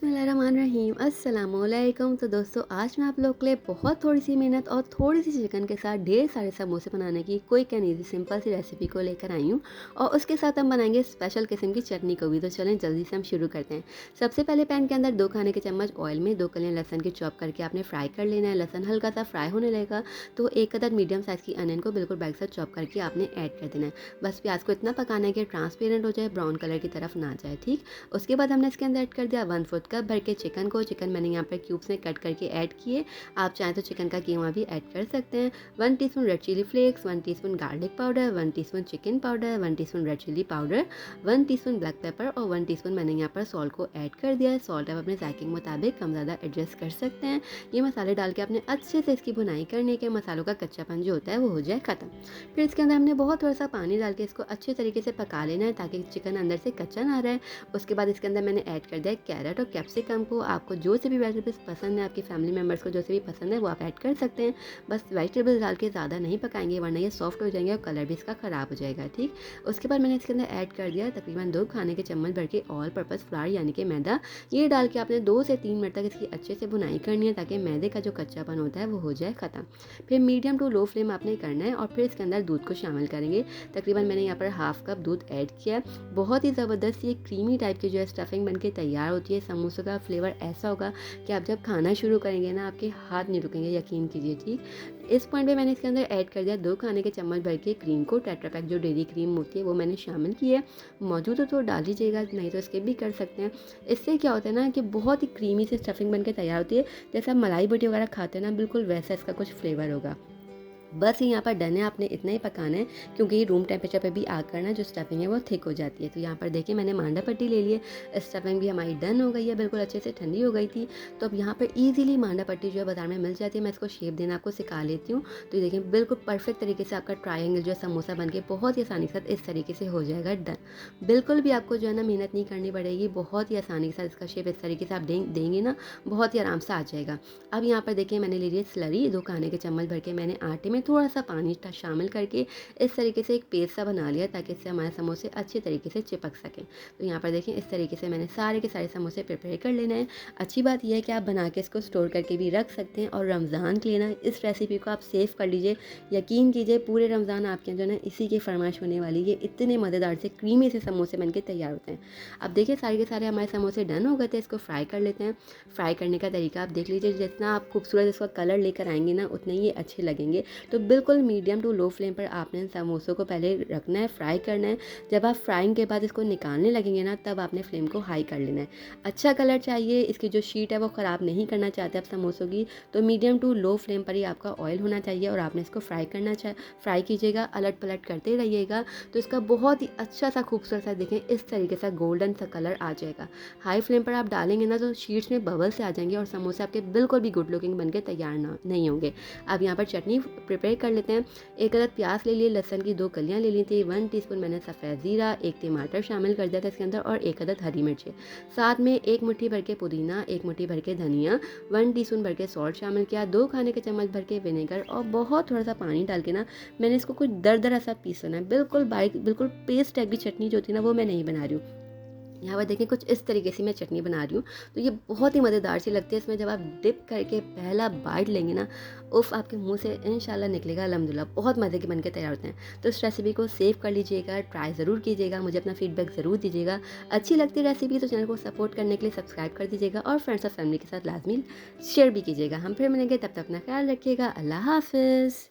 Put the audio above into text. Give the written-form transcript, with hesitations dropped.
बिस्मिल्लाहिर्रहमानिर्रहीम अस्सलामुअलैकुम। तो दोस्तों आज मैं आप लोग के लिए बहुत थोड़ी सी मेहनत और थोड़ी सी चिकन के साथ ढेर सारे समोसे बनाने की क्विक एंड ईजी सिंपल सी रेसिपी को लेकर आई हूँ। और उसके साथ हम बनाएंगे स्पेशल किस्म की चटनी को भी। तो चलें जल्दी से हम शुरू करते हैं। सबसे पहले पैन के अंदर 2 खाने के चम्मच ऑयल में 2 कलियां लहसन की चॉप करके आपने फ्राई कर लेना है। लहसन हल्का सा फ्राई होने लगेगा तो एक अदद मीडियम साइज़ की अनियन को बिल्कुल बारीक सा चॉप करके आपने ऐड कर देना है। बस प्याज को इतना पकाना है कि ट्रांसपेरेंट हो जाए, ब्राउन कलर की तरफ ना जाए। ठीक, उसके बाद हमने इसके अंदर ऐड कर दिया 1/4 कप भर के चिकन मैंने यहाँ पर क्यूब्स में कट करके ऐड किए। आप चाहें तो चिकन का कीमा भी ऐड कर सकते हैं। 1 teaspoon red chilli flakes, 1 teaspoon garlic powder, 1 teaspoon chicken powder, 1 teaspoon red chilli powder, 1 teaspoon black pepper और 1 टीस्पून मैंने यहाँ पर सॉल्ट को ऐड कर दिया है। सॉल्ट आप अपने जायके के मुताबिक कम ज़्यादा एडजस्ट कर सकते हैं। ये मसाले डाल के आपने अच्छे से इसकी भुनाई करने के मसालों का कच्चापन जो होता है वो हो जाए ख़त्म। फिर इसके अंदर हमने बहुत थोड़ा सा पानी डाल के इसको अच्छे तरीके से पका लेना है ताकि चिकन अंदर से कच्चा ना रहे। उसके बाद इसके अंदर मैंने ऐड कर दिया कैरेट और कैप्सिकम को। आपको जो से भी वेजिटेबल्स पसंद है, आपकी फैमिली मेम्बर्स को जो से भी पसंद है वो आप ऐड कर सकते हैं। बस वेजिटेबल्स डाल के ज़्यादा नहीं पकाएंगे वरना ये सॉफ्ट हो जाएंगे और कलर भी इसका ख़राब हो जाएगा। ठीक, उसके बाद मैंने इसके अंदर ऐड कर दिया तकरीबन 2 खाने के चम्मच भर के ऑल पर्पज़ फ्लावर यानी कि मैदा। ये डाल के आपने 2 से 3 मिनट तक इसकी अच्छे से भुनाई करनी है ताकि मैदे का जो कच्चापन होता है वो हो जाए ख़त्म। फिर मीडियम टू लो फ्लेम आपने करना है और फिर इसके अंदर दूध को शामिल करेंगे। तकरीबन मैंने यहाँ पर हाफ कप दूध ऐड किया है। बहुत ही ज़बरदस्त ये क्रीमी टाइप की जो है स्टफिंग बनके तैयार होती है। समोसों का फ्लेवर ऐसा होगा कि आप जब खाना शुरू करेंगे ना आपके हाथ नहीं रुकेंगे, यकीन कीजिए। ठीक, इस पॉइंट पे मैंने इसके अंदर ऐड कर दिया 2 खाने के चम्मच भर के क्रीम को। टेट्रा पैक जो डेयरी क्रीम होती है वो मैंने शामिल की है। मौजूद हो तो डाल दीजिएगा, नहीं तो स्किप भी कर सकते हैं। इससे क्या होता है ना कि बहुत ही क्रीमी सी स्टफिंग बन के तैयार होती है। जैसे आप मलाई भुट्टी वगैरह खाते हैं ना, बिल्कुल वैसा इसका कुछ फ्लेवर होगा। बस ये यहाँ पर डन है, आपने इतना ही पकाना है क्योंकि ये रूम टेम्परेचर पे भी आकर ना जो स्टफिंग है वो थिक हो जाती है। तो यहाँ पर देखिए मैंने मांडा पट्टी ले ली है। स्टफिंग भी हमारी डन हो गई है, बिल्कुल अच्छे से ठंडी हो गई थी। तो अब यहाँ पर ईजिली मांडा पट्टी जो है बाजार में मिल जाती है। मैं इसको शेप देना आपको सिखा लेती हूँ। तो ये देखिए बिल्कुल परफेक्ट तरीके से आपका ट्रायंगल जो है समोसा बन के बहुत ही आसानी के साथ इस तरीके से हो जाएगा डन। बिल्कुल भी आपको जो है ना मेहनत नहीं करनी पड़ेगी, बहुत ही आसानी के साथ इसका शेप इस तरीके से आप देंगे ना, बहुत ही आराम से आ जाएगा। अब यहाँ पर देखिए मैंने ले लिया स्लरी, 2 खाने के चम्मच भर के मैंने आटे में थोड़ा सा पानी शामिल करके इस तरीके से एक पेस्ट सा बना लिया ताकि इससे हमारे समोसे अच्छे तरीके से चिपक सकें। तो यहाँ पर देखिए इस तरीके से मैंने सारे के सारे समोसे प्रिपेयर कर लेना है। अच्छी बात यह है कि आप बना के इसको स्टोर करके भी रख सकते हैं और रमज़ान के लिए ना इस रेसिपी को आप सेव कर लीजिए। यकीन कीजिए पूरे रमज़ान आपके यहाँ जो है ना इसी की फरमाइश होने वाली है। इतने मज़ेदार से क्रीमी से समोसे बन के तैयार होते हैं। अब देखिए सारे के सारे हमारे समोसे डन हो गए थे। इसको फ्राई कर लेते हैं। फ्राई करने का तरीका आप देख लीजिए, जितना आप खूबसूरत इसका कलर लेकर आएंगे ना उतने ही ये अच्छे लगेंगे। तो बिल्कुल मीडियम टू लो फ्लेम पर आपने इन समोसों को पहले रखना है, फ्राई करना है। जब आप फ्राइंग के बाद इसको निकालने लगेंगे ना तब आपने फ्लेम को हाई कर लेना है। अच्छा कलर चाहिए, इसकी जो शीट है वो ख़राब नहीं करना चाहते आप समोसों की, तो मीडियम टू लो फ्लेम पर ही आपका ऑयल होना चाहिए और आपने इसको फ्राई कीजिएगा, अलट पलट करते रहिएगा। तो इसका बहुत ही अच्छा सा खूबसूरत सा देखें इस तरीके से गोल्डन सा कलर आ जाएगा। हाई फ्लेम पर आप डालेंगे ना तो शीट्स में बबल से आ जाएंगे और समोसे आपके बिल्कुल भी गुड लुकिंग बन के तैयार ना नहीं होंगे। अब यहाँ पर चटनी प्रिपेयर कर लेते हैं। एक अदद प्याज ले लिए, लहसन की 2 कलियां ले ली थी, 1 टीस्पून मैंने सफ़ेद ज़ीरा, 1 टमाटर शामिल कर दिया था इसके अंदर और 1 अदद हरी मिर्च। साथ में 1 मुट्ठी भर के पुदीना, 1 मुट्ठी भर के धनिया, 1 टीस्पून भर के सॉल्ट शामिल किया, 2 खाने के चम्मच भर के विनेगर और बहुत थोड़ा सा पानी डाल के ना मैंने इसको कुछ दरदरा सा पीसना है। बिल्कुल बारीक, बिल्कुल पेस्ट टाइप की चटनी जो होती है ना वो मैं नहीं बना रही हूँ। यहाँ पर देखें कुछ इस तरीके से मैं चटनी बना रही हूँ। तो ये बहुत ही मज़ेदार सी लगती है। इसमें जब आप डिप करके पहला बाइट लेंगे ना, उफ़, आपके मुंह से इंशाल्लाह निकलेगा अल्हम्दुलिल्लाह, बहुत मज़े के बन के तैयार होते हैं। तो इस रेसिपी को सेव कर लीजिएगा, ट्राई ज़रूर कीजिएगा, मुझे अपना फीडबैक ज़रूर दीजिएगा। अच्छी लगती है रेसिपी तो चैनल को सपोर्ट करने के लिए सब्सक्राइब कर दीजिएगा और फ्रेंड्स और फैमिली के साथ लाजमी शेयर भी कीजिएगा। हम फिर मिलेंगे, तब तक अपना ख्याल रखिएगा। अल्लाह हाफ़िज़।